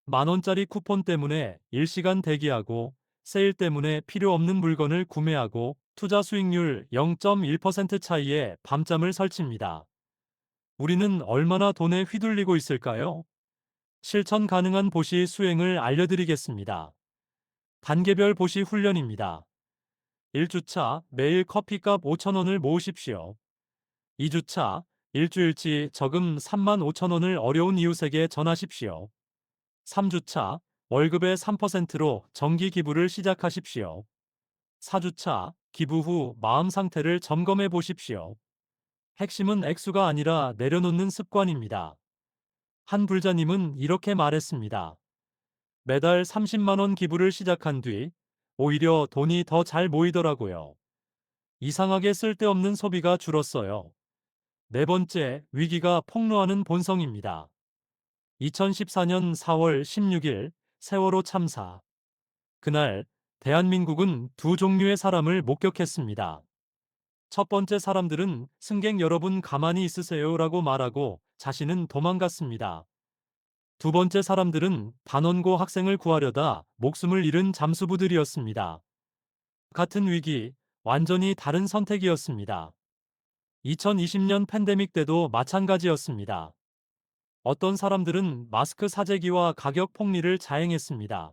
10,000원짜리 쿠폰 때문에 일시간 대기하고 세일 때문에 필요 없는 물건을 구매하고 투자 수익률 0.1% 차이에 밤잠을 설칩니다. 우리는 얼마나 돈에 휘둘리고 있을까요? 실천 가능한 보시 수행을 알려드리겠습니다. 단계별 보시 훈련입니다. 1주차 매일 커피값 5,000원을 모으십시오. 2주차 일주일치 저금 35,000원을 어려운 이웃에게 전하십시오. 3주차 월급의 3%로 정기 기부를 시작하십시오. 4주차 기부 후 마음 상태를 점검해 보십시오. 핵심은 액수가 아니라 내려놓는 습관입니다. 한 불자님은 이렇게 말했습니다. 매달 30만 원 기부를 시작한 뒤 오히려 돈이 더 잘 모이더라고요. 이상하게 쓸데없는 소비가 줄었어요. 네 번째, 위기가 폭로하는 본성입니다. 2014년 4월 16일 세월호 참사. 그날 대한민국은 두 종류의 사람을 목격했습니다. 첫 번째 사람들은 승객 여러분 가만히 있으세요라고 말하고 자신은 도망갔습니다. 두 번째 사람들은 단원고 학생을 구하려다 목숨을 잃은 잠수부들이었습니다. 같은 위기, 완전히 다른 선택이었습니다. 2020년 팬데믹 때도 마찬가지였습니다. 어떤 사람들은 마스크 사재기와 가격 폭리를 자행했습니다.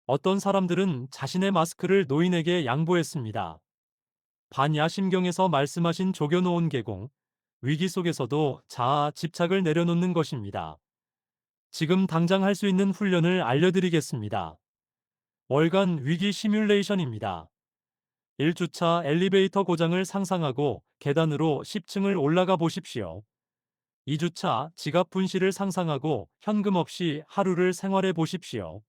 어떤 사람들은 자신의 마스크를 노인에게 양보했습니다. 반야심경에서 말씀하신 조겨놓은 계공, 위기 속에서도 자아, 집착을 내려놓는 것입니다. 지금 당장 할 수 있는 훈련을 알려드리겠습니다. 월간 위기 시뮬레이션입니다. 1주차 엘리베이터 고장을 상상하고 계단으로 10층을 올라가 보십시오. 2주차 지갑 분실을 상상하고 현금 없이 하루를 생활해 보십시오.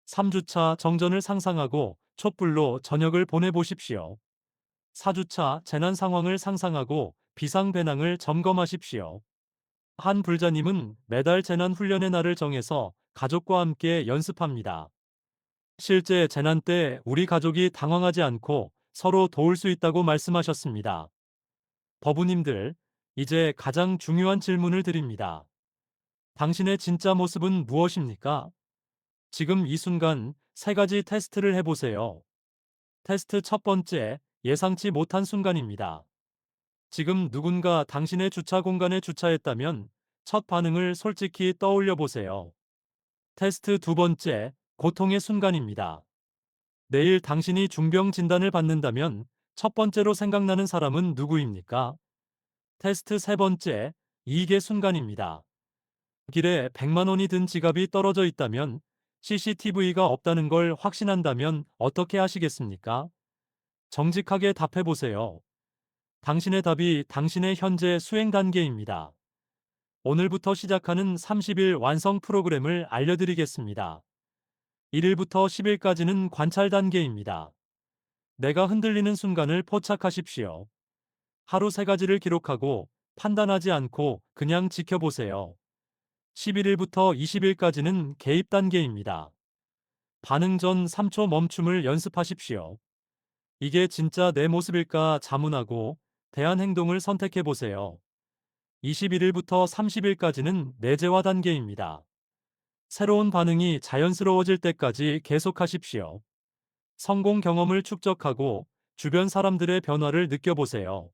3주차 정전을 상상하고 촛불로 저녁을 보내 보십시오. 4주차 재난 상황을 상상하고 비상 배낭을 점검하십시오. 한 불자님은 매달 재난 훈련의 날을 정해서 가족과 함께 연습합니다. 실제 재난 때 우리 가족이 당황하지 않고 서로 도울 수 있다고 말씀하셨습니다. 법우님들, 이제 가장 중요한 질문을 드립니다. 당신의 진짜 모습은 무엇입니까? 지금 이 순간 세 가지 테스트를 해보세요. 테스트 첫 번째, 예상치 못한 순간입니다. 지금 누군가 당신의 주차 공간에 주차했다면 첫 반응을 솔직히 떠올려 보세요. 테스트 두 번째, 고통의 순간입니다. 내일 당신이 중병 진단을 받는다면 첫 번째로 생각나는 사람은 누구입니까? 테스트 세 번째, 이익의 순간입니다. 길에 100만 원이 든 지갑이 떨어져 있다면 CCTV가 없다는 걸 확신한다면 어떻게 하시겠습니까? 정직하게 답해 보세요. 당신의 답이 당신의 현재 수행 단계입니다. 오늘부터 시작하는 30일 완성 프로그램을 알려드리겠습니다. 1일부터 10일까지는 관찰 단계입니다. 내가 흔들리는 순간을 포착하십시오. 하루 3가지를 기록하고 판단하지 않고 그냥 지켜보세요. 11일부터 20일까지는 개입 단계입니다. 반응 전 3초 멈춤을 연습하십시오. 이게 진짜 내 모습일까 자문하고 대안 행동을 선택해 보세요. 21일부터 30일까지는 내재화 단계입니다. 새로운 반응이 자연스러워질 때까지 계속하십시오. 성공 경험을 축적하고 주변 사람들의 변화를 느껴보세요.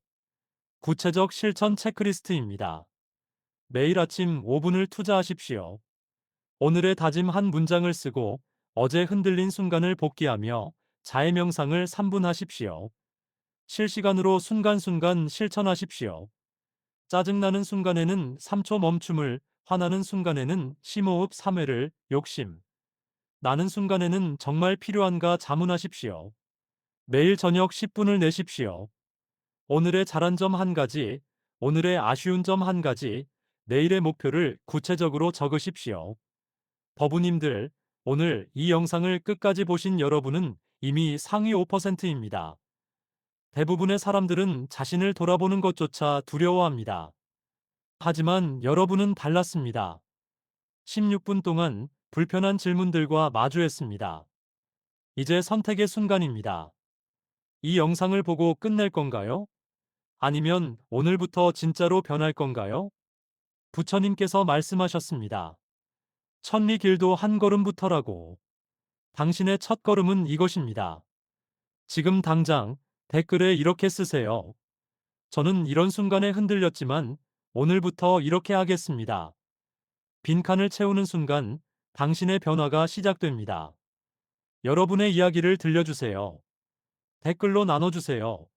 구체적 실천 체크리스트입니다. 매일 아침 5분을 투자하십시오. 오늘의 다짐 한 문장을 쓰고 어제 흔들린 순간을 복귀하며 자해 명상을 3분 하십시오. 실시간으로 순간순간 실천하십시오. 짜증나는 순간에는 3초 멈춤을, 화나는 순간에는 심호흡 3회를, 욕심 나는 순간에는 정말 필요한가 자문하십시오. 매일 저녁 10분을 내십시오. 오늘의 잘한 점 한 가지, 오늘의 아쉬운 점 한 가지, 내일의 목표를 구체적으로 적으십시오. 버부님들, 오늘 이 영상을 끝까지 보신 여러분은 이미 상위 5%입니다. 대부분의 사람들은 자신을 돌아보는 것조차 두려워합니다. 하지만 여러분은 달랐습니다. 16분 동안 불편한 질문들과 마주했습니다. 이제 선택의 순간입니다. 이 영상을 보고 끝낼 건가요? 아니면 오늘부터 진짜로 변할 건가요? 부처님께서 말씀하셨습니다. 천리 길도 한 걸음부터라고. 당신의 첫 걸음은 이것입니다. 지금 당장 댓글에 이렇게 쓰세요. 저는 이런 순간에 흔들렸지만 오늘부터 이렇게 하겠습니다. 빈칸을 채우는 순간 당신의 변화가 시작됩니다. 여러분의 이야기를 들려주세요. 댓글로 나눠주세요.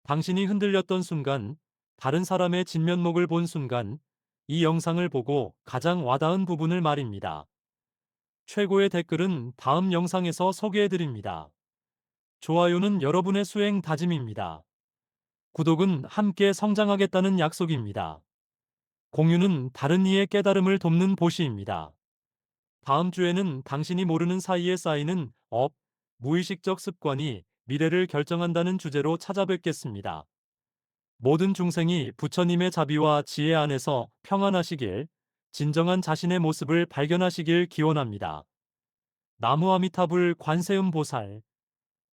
당신이 흔들렸던 순간, 다른 사람의 진면목을 본 순간, 이 영상을 보고 가장 와닿은 부분을 말입니다. 최고의 댓글은 다음 영상에서 소개해드립니다. 좋아요는 여러분의 수행 다짐입니다. 구독은 함께 성장하겠다는 약속입니다. 공유는 다른 이의 깨달음을 돕는 보시입니다. 다음 주에는 당신이 모르는 사이에 쌓이는 무의식적 습관이 미래를 결정한다는 주제로 찾아뵙겠습니다. 모든 중생이 부처님의 자비와 지혜 안에서 평안하시길, 진정한 자신의 모습을 발견하시길 기원합니다. 나무 아미타불 관세음 보살